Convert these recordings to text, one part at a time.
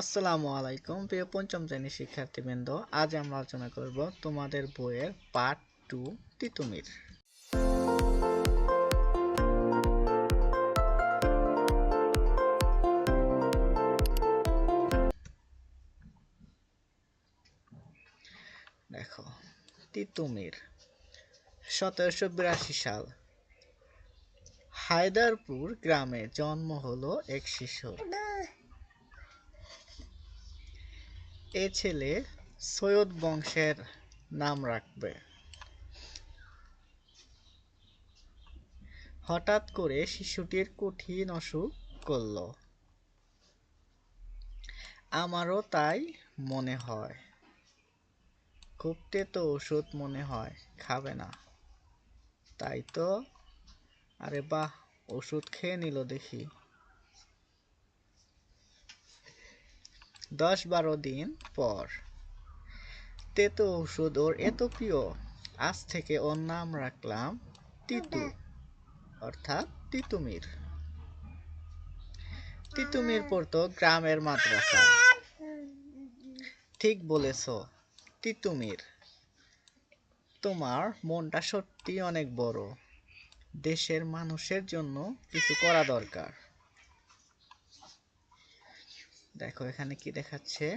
আসসালামু আলাইকুম প্রিয় পঞ্চম শ্রেণীর শিক্ষার্থীবৃন্দ। আজ আমরা আলোচনা করব তোমাদের বইয়ের পার্ট 2 তিতুমির। দেখো, তিতুমির 1782 সাল হায়দারপুর গ্রামে জন্ম হলো এক শিশুর। এ ছেলে সৈয়দ বংশের নাম রাখবে। হঠাৎ করে শিশুটির কঠিন অসুখ করল। আমারও তাই মনে হয়। খুব তেতো ওষুধ মনে হয়, খাবে না। তাই তো। আরে বাহ, ওষুধ খেয়ে নিল দেখি। 10-12 দিন পর। তেতো ওষুধ ওর এত প্রিয়, আজ থেকে ওর নাম রাখলাম তিতু, অর্থাৎ তিতুমির। তিতুমির পড়তো গ্রামের মাদ্রাসায়। ঠিক বলেছ তিতুমির, তোমার মনটা সত্যি অনেক বড়। দেশের মানুষের জন্য কিছু করা দরকার। দেখো এখানে কি দেখাচ্ছে,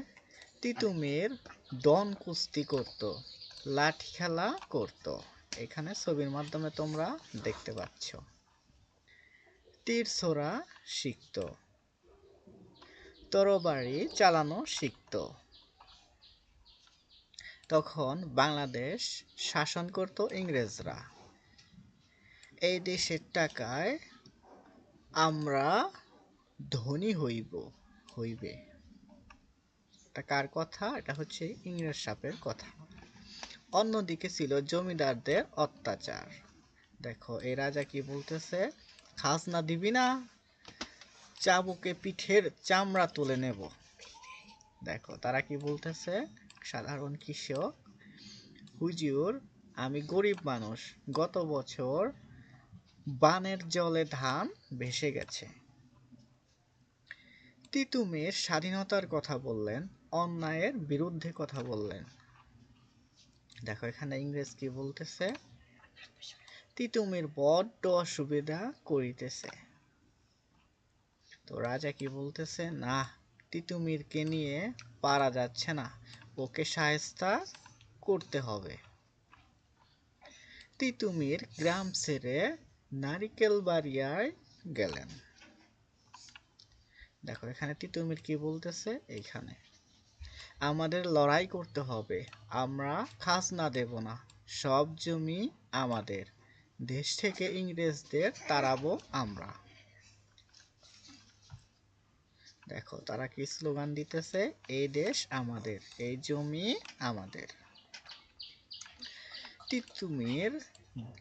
তিতুমির দন কুস্তি করত, লাঠি খেলা করত। এখানে ছবির মাধ্যমে তোমরা দেখতে পাচ্ছ। তীর ছোড়া শিখত, তরবারি চালানো শিখত। তখন বাংলাদেশ শাসন করত ইংরেজরা। এই দেশের টাকায় আমরা ধনী হইবে। এটা কার কথা? এটা হচ্ছে ইংরেজ সাপের কথা। অন্যদিকে ছিল জমিদারদের অত্যাচার। দেখো এই রাজা কি বলতেছে, খাজনা দিবি না, চাবুকে পিঠের চামড়া তুলে নেব। দেখো তারা কি বলতেছে, সাধারণ কৃষক, হুজুর আমি গরিব মানুষ, গত বছর বানের জলে ধান ভেসে গেছে। তিতুমির স্বাধীনতার কথা বললেন, অন্যায়ের বিরুদ্ধে কথা বললেন। দেখো এখানে ইংরেজ কি বলতেছে, তিতুমির বড্ড অসুবিধা করিতেছে। তো রাজা কি বলতেছে, না, তিতুমিরকে নিয়ে পারা যাচ্ছে না, ওকে শায়েস্তা করতে হবে। তিতুমির গ্রাম ছেড়ে নারিকেলবাড়িয়ায় গেলেন। দেখো এখানে তিতুমির কি বলতেছে, এইখানে আমাদের লড়াই করতে হবে, আমরা খাজনা দেব না, সব জমি আমাদের, দেশ থেকে ইংরেজদের তাড়াবো আমরা। দেখো তারা কি স্লোগান দিতেছে, এই দেশ আমাদের, এই জমি আমাদের। তিতুমির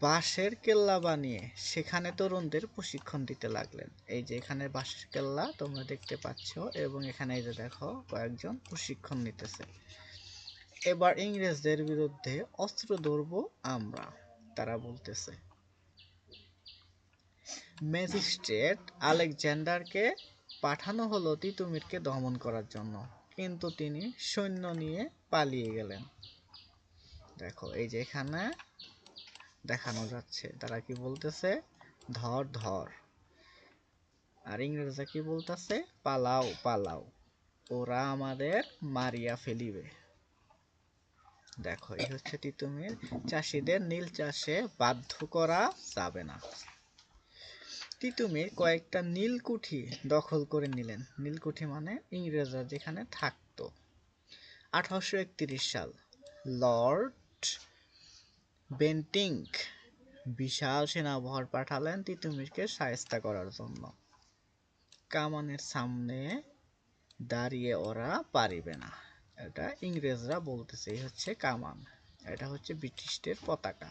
বাঁশের কেল্লা বানিয়ে সেখানে তরুণদের প্রশিক্ষণ দিতে লাগলেন। এই যে এখানে বাঁশের কেল্লা তোমরা দেখতে পাচ্ছ, এবং এখানে এই যে দেখো কয়েকজন প্রশিক্ষণ নিতেছে। এবার ইংরেজদের বিরুদ্ধে অস্ত্র ধরব আমরা, তারা বলতেছে। ম্যাজিস্ট্রেট আলেকজান্ডারকে পাঠানো হলো তিতুমিরকে দমন করার জন্য, কিন্তু তিনি সৈন্য নিয়ে পালিয়ে গেলেন। দেখো এই যে এখানে দেখানো যাচ্ছে তারা কি বলতেছে, ধর ধর, আর ইংরেজরা কি বলতেছে, পালাও পালাও, ওরা আমাদের মারিয়া ফেলিবে। দেখো এই হচ্ছে তিতুমির, চাষীদের নীল চাষে বাধ্য করা যাবে না। তিতুমির কয়েকটা নীলকুঠি দখল করে নিলেন। নীলকুঠি মানে ইংরেজরা যেখানে থাকতো। 1831 সাল লর্ড বেন্টিঙ্ক বিশাল সেনাবহর পাঠালেন তিতুমিরকে শায়েস্তা করার জন্য। কামানের সামনে দাঁড়িয়ে ওরা পারিবে না, এটা ইংরেজরা বলতেছে। এই হচ্ছে কামান, এটা হচ্ছে ব্রিটিশদের পতাকা।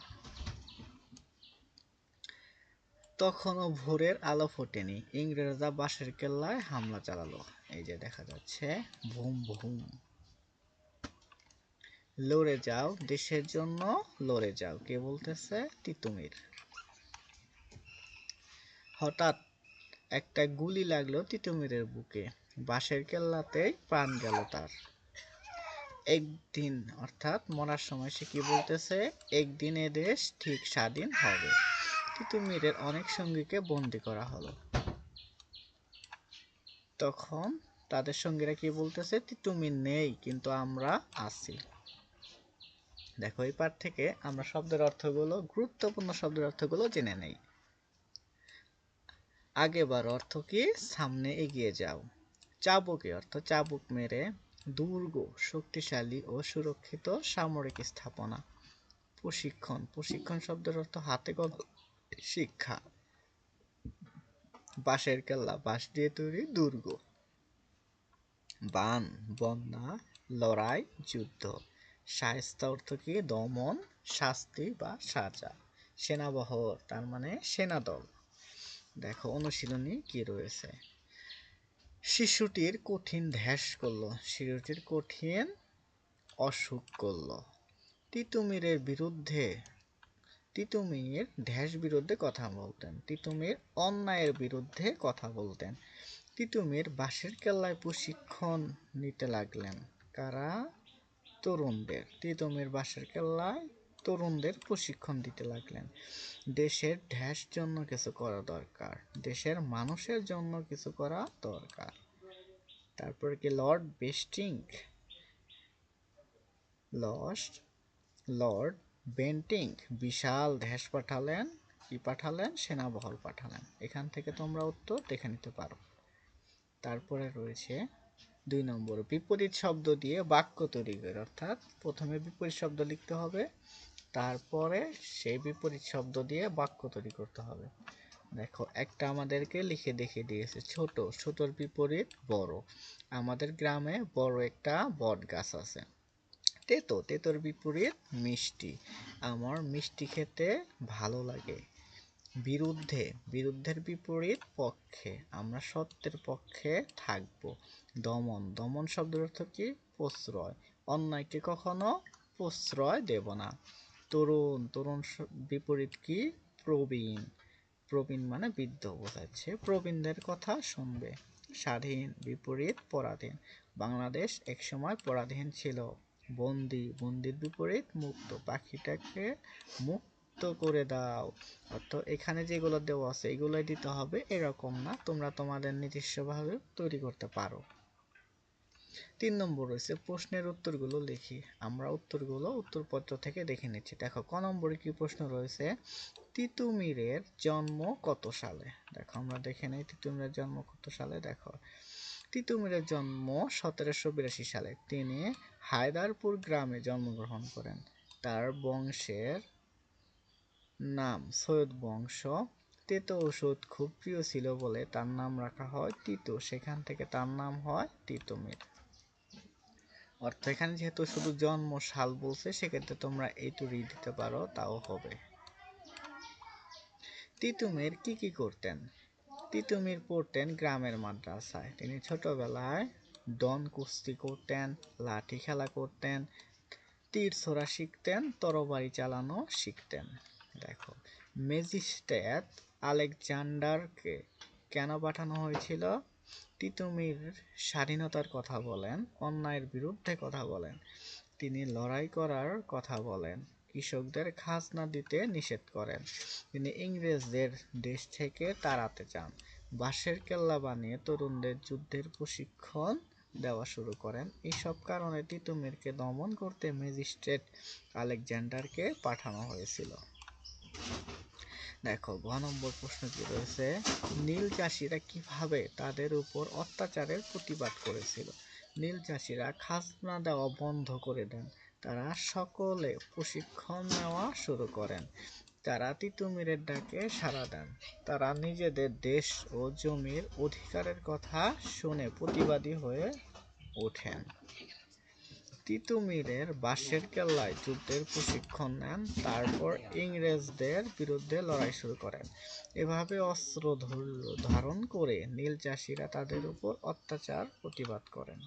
তখনও ভোরের আলো ফোটেনি, ইংরেজরা বাঁশের কেল্লায় হামলা চালালো। এই যে দেখা যাচ্ছে, ভুম ভুম। লড়ে যাও দেশের জন্য, লড়ে যাও, কে বলতেছে, তিতুমির। হঠাৎ একটা গুলি লাগলো তিতুমিরের বুকে। বাঁশের কেল্লাতেই প্রাণ গেল তার। একদিন অর্থাৎ মরার সময় সে কি বলতেছে, একদিন এ দেশ ঠিক স্বাধীন হবে। তিতুমিরের অনেক সঙ্গীকে বন্দী করা হলো। তখন তাদের সঙ্গীরা কি বলতেছে, তিতুমির নেই কিন্তু আমরা আছি। দেখো এই পাঠ থেকে আমরা শব্দের অর্থগুলো, গুরুত্বপূর্ণ শব্দের অর্থগুলো জেনে নেই। আগেবার অর্থ কি, সামনে এগিয়ে যাও। চাবুকে অর্থ চাবুক মেরে, দুর্গ শক্তিশালী ও সুরক্ষিত সামরিক স্থাপনা। প্রশিক্ষণ, প্রশিক্ষণ শব্দের অর্থ হাতে কলমে শিক্ষা। বাঁশের কেল্লা, বাঁশ দিয়ে তৈরি দুর্গ। বান, বন্যা, লড়াই, যুদ্ধ। শায়েস্তা অর্থ কি, দমন, শাস্তি বা সাজা। সেনাবহর তার মানে সেনাদল। দেখো অনুশীলনী কি রয়েছে। শিশুটির কঠিন ধ্যাস করলো, শিশুটির কঠিন অসুখ করলো। তিতুমিরের বিরুদ্ধে, তিতুমির ধ্যাস বিরুদ্ধে কথা বলতেন, তিতুমির অন্যায়ের বিরুদ্ধে কথা বলতেন। তিতুমির বাঁশের কেল্লায় প্রশিক্ষণ নিতে লাগলেন। কারা, তরুণদের। তিতুমির বাঁশের কেল্লায় তরুণদের প্রশিক্ষণ দিতে লাগলেন। দেশের ধ্যাস জন্য কিছু করা দরকার, দেশের মানুষের জন্য কিছু করা দরকার। তারপরে কি, লর্ড বেস্টিংস, লর্ড বেন্টিং বিশাল ধ্যাস পাঠালেন, কি পাঠালেন, সেনাবহর পাঠালেন। এখান থেকে তোমরা উত্তর দেখে নিতে পারো। তারপরে রয়েছে 2 নম্বর, বিপরীত শব্দ দিয়ে বাক্য তৈরি করে, অর্থাৎ প্রথমে বিপরীত শব্দ লিখতে হবে, তারপরে সেই বিপরীত শব্দ দিয়ে বাক্য তৈরি করতে হবে। দেখো একটা আমাদেরকে লিখে দেখিয়ে দিয়েছে, ছোট, ছোটর বিপরীত বড়। আমাদের গ্রামে বড় একটা বট গাছ আছে। তেতো, তেতোর বিপরীত মিষ্টি। আমার মিষ্টি খেতে ভালো লাগে। বিরুদ্ধে, বিরুদ্ধের বিপরীত পক্ষে। আমরা সত্যের পক্ষে থাকব। দমন, দমন শব্দের অর্থ কি, প্রশ্রয়। অন্যায়কে কখনো প্রশ্রয় দেব না। তরুণ, তরুণ বিপরীত কি, প্রবীণ। প্রবীণ মানে বৃদ্ধ বোঝাচ্ছে, প্রবীণদের কথা শুনবে। স্বাধীন বিপরীত পরাধীন। বাংলাদেশ একসময় পরাধীন ছিল। বন্দি, বন্দির বিপরীত মুক্ত। পাখিটাকে মুক্ত করে দাও। অর্থ এখানে যেগুলো দেওয়া আছে এগুলোই দিতে হবে এরকম না, তোমরা তোমাদের নিজস্বভাবে তৈরি করতে পারো। 3 নম্বর রয়েছে প্রশ্নের উত্তরগুলো লিখি। আমরা উত্তরগুলো উত্তরপত্র থেকে দেখে নিচ্ছি। দেখো ক নম্বরে কি প্রশ্ন রয়েছে, তিতুমিরের জন্ম কত সালে। দেখো আমরা দেখে নেই তিতুমিরের জন্ম কত সালে। দেখো তিতুমিরের জন্ম 1782 সালে। তিনি হায়দারপুর গ্রামে জন্মগ্রহণ করেন। তার বংশের নাম সৈয়দ বংশ। তেতো ওষুধ খুব প্রিয় ছিল বলে তার নাম রাখা হয় তিতো, সেখান থেকে তার নাম হয় তিতুমির। অর্থ এখানে যেহেতু শুধু জন্ম সাল বলছে সেক্ষেত্রে তোমরা এইটুকুই দিতে পারো, তাও হবে। তিতুমির কি কি করতেন। তিতুমির পড়তেন গ্রামের মাদ্রাসায়। তিনি ছোটবেলায় ডন কুস্তি করতেন, লাঠি খেলা করতেন, তীর ছোড়া শিখতেন, তরবারি চালানো শিখতেন। দেখো ম্যাজিস্ট্রেট আলেকজান্ডারকে কেন পাঠানো হয়েছিল। তিতুমির স্বাধীনতার কথা বলেন, অন্যায়ের বিরুদ্ধে কথা বলেন, তিনি লড়াই করার কথা বলেন, কৃষকদের খাজনা দিতে নিষেধ করেন, তিনি ইংরেজদের দেশ থেকে তাড়াতে চান, বাঁশের কেল্লা বানিয়ে তরুণদের যুদ্ধের প্রশিক্ষণ দেওয়া শুরু করেন। এইসব কারণে তিতুমিরকে দমন করতে ম্যাজিস্ট্রেট আলেকজান্ডারকে পাঠানো হয়েছিল। দেখো ঘ নম্বর প্রশ্ন কি রয়েছে, নীল চাষিরা কিভাবে তাদের উপর অত্যাচারের প্রতিবাদ করেছিল। নীল চাষিরা খাজনা দেওয়া বন্ধ করে দেন, তারা সকলে প্রশিক্ষণ নেওয়া শুরু করেন, তারা তিতুমিরের ডাকে সাড়া দেন, তারা নিজেদের দেশ ও জমির অধিকারের কথা শুনে প্রতিবাদী হয়ে ওঠেন। তিতুমিরের বাঁশের কেল্লায় যুদ্ধের প্রশিক্ষণ নেন, তারপর ইংরেজদের বিরুদ্ধে লড়াই শুরু করেন। এভাবে অস্ত্র ধারণ করে নীল চাষিরা তাদের উপর অত্যাচার প্রতিবাদ করেন।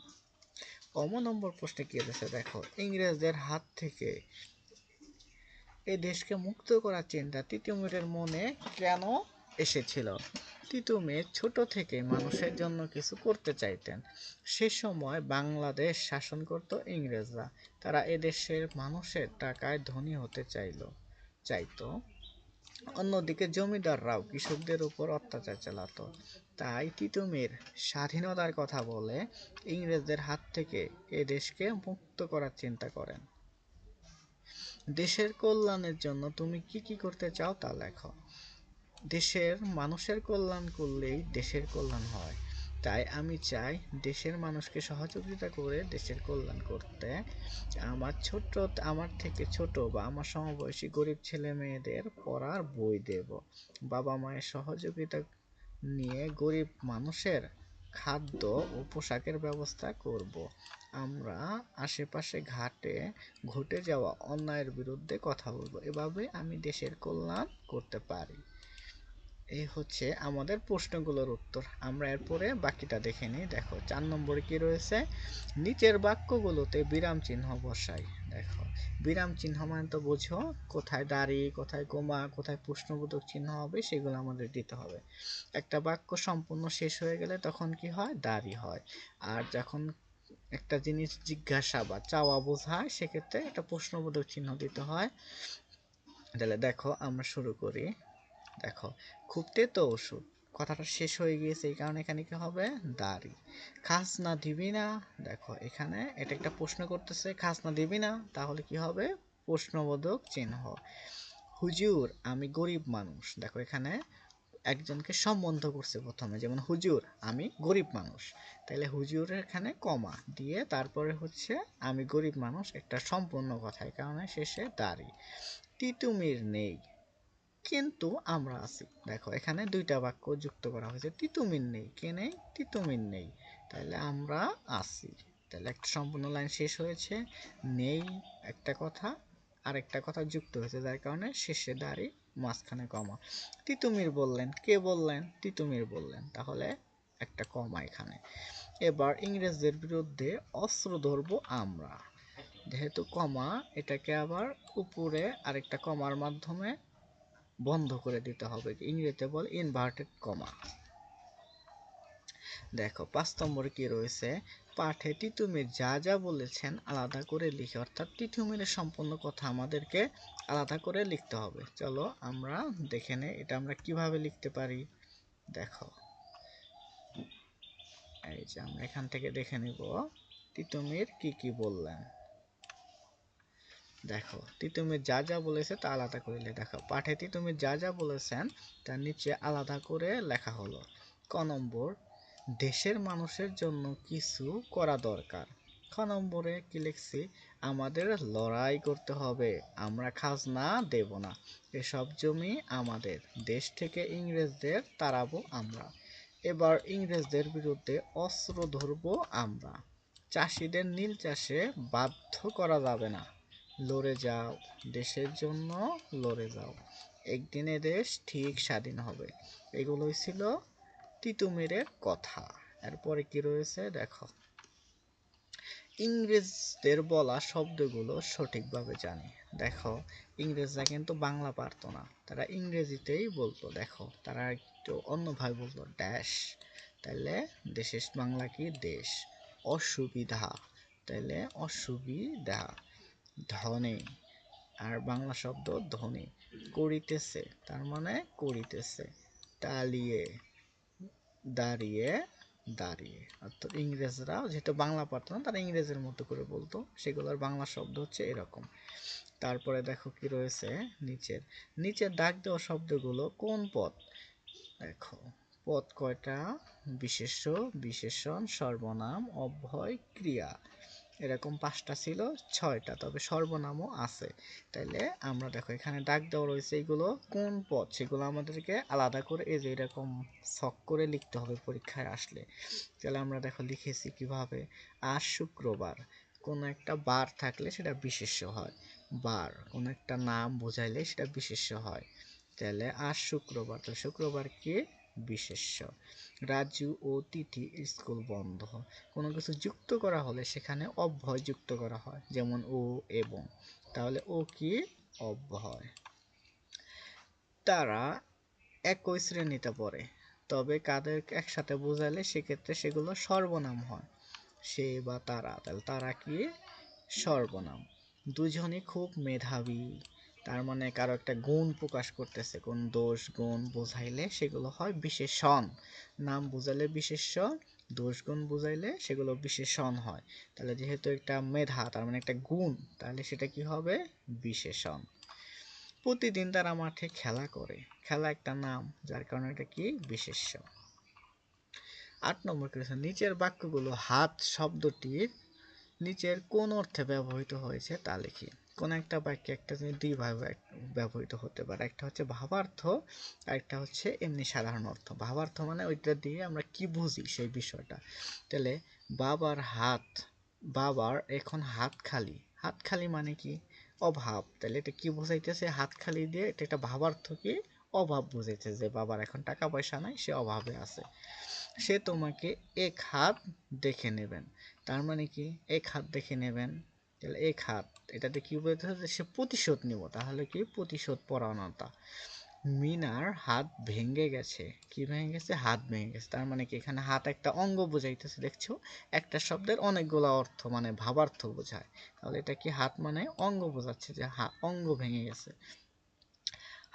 নম্বর প্রশ্নে কি রয়েছে দেখো, ইংরেজদের হাত থেকে এই দেশকে মুক্ত করার চিন্তা তিতুমিরের মনে কেন এসেছিল। তিতুমির ছোট থেকে মানুষের জন্য কিছু করতে চাইতেন। সে সময় বাংলাদেশ শাসন করত ইংরেজরা। তারা এদেশের মানুষের টাকায় ধনী হতে চাইতো। অন্যদিকে জমিদাররাও কৃষকদের উপর অত্যাচার চালাতো। তাই তিতুমির স্বাধীনতার কথা বলে ইংরেজদের হাত থেকে এ দেশকে মুক্ত করার চিন্তা করেন। দেশের কল্যাণের জন্য তুমি কি কি করতে চাও তা লেখো। দেশের মানুষের কল্যাণ করলেই দেশের কল্যাণ হয়। তাই আমি চাই দেশের মানুষকে সহযোগিতা করে দেশের কল্যাণ করতে। আমার থেকে ছোট বা আমার সমবয়সী গরিব ছেলে মেয়েদের পড়ার বই দেব। বাবা মায়ের সহযোগিতা নিয়ে গরিব মানুষের খাদ্য ও পোশাকের ব্যবস্থা করব। আমরা আশেপাশে ঘটে যাওয়া অন্যায়ের বিরুদ্ধে কথা বলবো। এভাবে আমি দেশের কল্যাণ করতে পারি। এই হচ্ছে আমাদের প্রশ্নগুলোর উত্তর। আমরা এরপরে বাকিটা দেখে নিই। দেখো 4 নম্বরে কি রয়েছে, নিচের বাক্যগুলোতে বিরাম চিহ্ন বসাই। দেখো বিরাম চিহ্ন মানে তো বোঝো, কোথায় দাড়ি, কোথায় কমা, কোথায় প্রশ্নবোধক চিহ্ন হবে সেগুলো আমাদের দিতে হবে। একটা বাক্য সম্পূর্ণ শেষ হয়ে গেলে তখন কি হয়, দাড়ি হয়। আর যখন একটা জিনিস জিজ্ঞাসা বা চাওয়া বোঝায় সেক্ষেত্রে একটা প্রশ্নবোধক চিহ্ন দিতে হয়। তাহলে দেখো আমরা শুরু করি। দেখো খুব তেতো ওষুধ, কথাটা শেষ হয়ে গিয়েছে এই কারণে এখানে কি হবে, দাড়ি। খাজনা দিবি না, দেখো এখানে এটা একটা প্রশ্ন করতেছে, খাজনা দিবি না, তাহলে কি হবে, প্রশ্নবোধক চিহ্ন। হুজুর আমি গরিব মানুষ, দেখো এখানে একজনকে সম্বোধন করছে প্রথমে, যেমন হুজুর আমি গরিব মানুষ, তাহলে হুজুরের এখানে কমা দিয়ে তারপরে হচ্ছে আমি গরিব মানুষ, একটা সম্পূর্ণ কথা, এই কারণে শেষে দাড়ি। তিতুমির নেই কিন্তু আমরা আছি, দেখো এখানে দুইটা বাক্য যুক্ত করা হয়েছে, তিতুমির নেই, কে নেই, তিতুমির নেই, তাহলে আমরা আছি। তাহলে একটা সম্পূর্ণ লাইন শেষ হয়েছে, নেই একটা কথা আর একটা কথা যুক্ত হয়েছে, যার কারণে শেষে দাঁড়ি, মাঝখানে কমা। তিতুমির বললেন, কে বললেন, তিতুমির বললেন, তাহলে একটা কমা এখানে। এবার ইংরেজদের বিরুদ্ধে অস্ত্র ধরবো আমরা, যেহেতু কমা এটাকে আবার উপরে আরেকটা কমার মাধ্যমে বন্ধ করে দিতে হবে, ইংরেজিতে বলে ইনভার্টেড কমা। দেখো 5 নম্বরে কি রয়েছে, পাঠে তিতুমির যা যা বলেছেন আলাদা করে লিখে, অর্থাৎ তিতুমিরের সম্পূর্ণ কথা আমাদেরকে আলাদা করে লিখতে হবে। চলো আমরা দেখে নেই এটা আমরা কিভাবে লিখতে পারি। দেখো এই যে আমরা এখান থেকে দেখে নিব তিতুমির কি কি বললেন। দেখো তিতুমির যা যা বলেছে তা আলাদা করে দেখো, পাঠে তিতুমির যা যা বলেছেন তার নিচে আলাদা করে লেখা হলো। ক নম্বর, দেশের মানুষের জন্য কিছু করা দরকার। খ নম্বরে কি লিখছি, আমাদের লড়াই করতে হবে, আমরা খাজনা দেব না, এসব জমি আমাদের, দেশ থেকে ইংরেজদের তাড়াবো আমরা, এবার ইংরেজদের বিরুদ্ধে অস্ত্র ধরবো আমরা, চাষিদের নীল চাষে বাধ্য করা যাবে না, লড়ে যাও দেশের জন্য, লড়ে যাও, একদিন দেশ ঠিক স্বাধীন হবে। এগুলোই ছিল তিতুমিরের কথা। এরপরে কি রয়েছে দেখো, ইংরেজদের বলা শব্দগুলো সঠিকভাবে জানি। দেখো ইংরেজরা কিন্তু বাংলা পারতো না, তারা ইংরেজিতেই বলতো। দেখো তারা একটু অন্যভাবে বলতো ড্যাশ, তাহলে দেশের বাংলা কি, দেশ। অসুবিধা, তাহলে অসুবিধা। ধনী, আর বাংলা শব্দ ধনী। করিতেছে, তার মানে করিতেছে। টালিয়ে, দাঁড়িয়ে, দাঁড়িয়ে। অর্থাৎ ইংরেজরা যেহেতু বাংলা পারতো না, তারা ইংরেজের মতো করে বলতো, সেগুলোর বাংলা শব্দ হচ্ছে এরকম। তারপরে দেখো কি রয়েছে, নিচের দাগ দেওয়া শব্দগুলো কোন পদ। দেখো পদ কয়টা, বিশেষ্য, বিশেষণ, সর্বনাম, অব্যয়, ক্রিয়া, এরকম 5টা ছিল, 6টা, তবে সর্বনামও আছে। তাইলে আমরা দেখো এখানে দাগ দেওয়া রয়েছে, এগুলো কোন পদ সেগুলো আমাদেরকে আলাদা করে এই যে এরকম ছক করে লিখতে হবে পরীক্ষায় আসলে। তাহলে আমরা দেখো লিখেছি কিভাবে, আজ শুক্রবার, কোন একটা বার থাকলে সেটা বিশেষ্য হয়, বার কোন একটা নাম বোঝাইলে সেটা বিশেষ্য হয়। তাহলে আজ শুক্রবার, তো শুক্রবার কি, বিশেষ্য। রাজু ও তিথি স্কুল বন্ধ, কোনো কিছু যুক্ত করা হলে সেখানে অব্যয় যুক্ত করা হয়, যেমন ও, এবং, তাহলে ও কি, অব্যয়। তারা একই শ্রেণীতে পড়ে, তবে কাদের একসাথে বোঝালে সেক্ষেত্রে সেগুলো সর্বনাম হয়। সে বা তারা, তাহলে তারা কি সর্বনাম। দুজনই খুব মেধাবী, তার মানে কারো একটা গুণ প্রকাশ করতেছে, কোন দোষ গুণ বোঝাইলে সেগুলো হয় বিশেষণ। নাম বোঝালে বিশেষ্য, দোষ গুণ বুঝাইলে সেগুলো বিশেষণ হয়। তাহলে যেহেতু একটা মেধা তার মানে একটা গুণ, তাহলে সেটা কি হবে বিশেষণ। প্রতিদিন তারা মাঠে খেলা করে, খেলা একটা নাম, যার কারণে এটা কি বিশেষ্য। 8 নম্বর কোয়েশ্চেন, নিচের বাক্যগুলো হাত শব্দটির নিচের কোন অর্থে ব্যবহৃত হয়েছে তা লিখি। কোন একটা বাক্যে একটা জিনিস দুই ভাবে ব্যবহৃত হতে পারে, একটা হচ্ছে ভাবার্থ আর একটা হচ্ছে এমনি সাধারণ অর্থ। ভাবার্থ মানে ওইটা দিয়ে আমরা কি বুঝি সেই বিষয়টা। তাহলে বাবার হাত, বাবার এখন হাত খালি, হাত খালি মানে কি অভাব। তাহলে এটা কি বোঝাইতেছে, হাত খালি দিয়ে এটা একটা ভাবার্থ কি অভাব বুঝাইছে, যে বাবার এখন টাকা পয়সা নাই, সে অভাবে আছে। সে তোমাকে এক হাত দেখে নেবেন, তার মানে কি এক হাত দেখে নেবেন, তাহলে এক হাত এটাতে কি বলতে হবে, সে প্রতিশোধ নিব, তাহলে কি প্রতিশোধ পরায়ণতা। মিনার হাত ভেঙে গেছে, কি ভেঙে গেছে, হাত ভেঙে গেছে, তার মানে কি এখানে হাত একটা অঙ্গ বোঝাইতেছে। দেখছো একটা শব্দের অনেকগুলো অর্থ মানে ভাবার্থ বোঝায়, তাহলে এটা কি হাত মানে অঙ্গ বোঝাচ্ছে, যে অঙ্গ ভেঙে গেছে।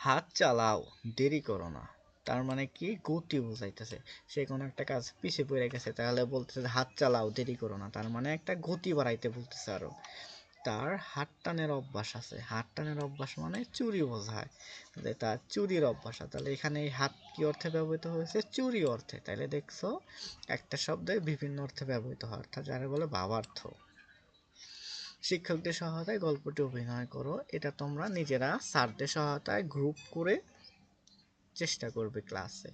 হাত চালাও, দেরি করো না, তার মানে কি গতি বুঝাইতেছে। সে কোনো একটা কাজ পিছিয়ে পড়ে গেছে, তাহলে বলতেছে হাত চালাও দেরি করো না, তার মানে একটা গতি বাড়াইতে বলতেছে আরো। তার হাত টানের অভ্যাস আছে, হাত টানের অভ্যাস মানে চুরি বোঝায়, তাহলে তার চুরির অভ্যাস। তাহলে এখানে এই হাত কি অর্থে ব্যবহৃত হয়েছে, চুরি অর্থে। তাহলে দেখছো একটা শব্দে বিভিন্ন অর্থে ব্যবহৃত হয়, অর্থাৎ যারা বলে ভাবার্থ। শিক্ষকদের সহায়তায় গল্পটি অভিনয় করো, এটা তোমরা নিজেরা স্যারদের সহায়তায় গ্রুপ করে চেষ্টা করবে ক্লাসে।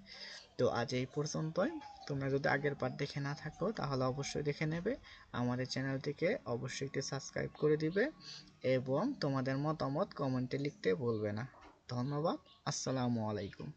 তো আজ এই পর্যন্তই। তোমরা যদি আগের পার্ট দেখে না থাকো তাহলে অবশ্যই দেখে নেবে, আমাদের চ্যানেলটিকে অবশ্যই একটি সাবস্ক্রাইব করে দিবে এবং তোমাদের মতামত কমেন্টে লিখতে ভুলবে না। ধন্যবাদ। আসসালামু আলাইকুম।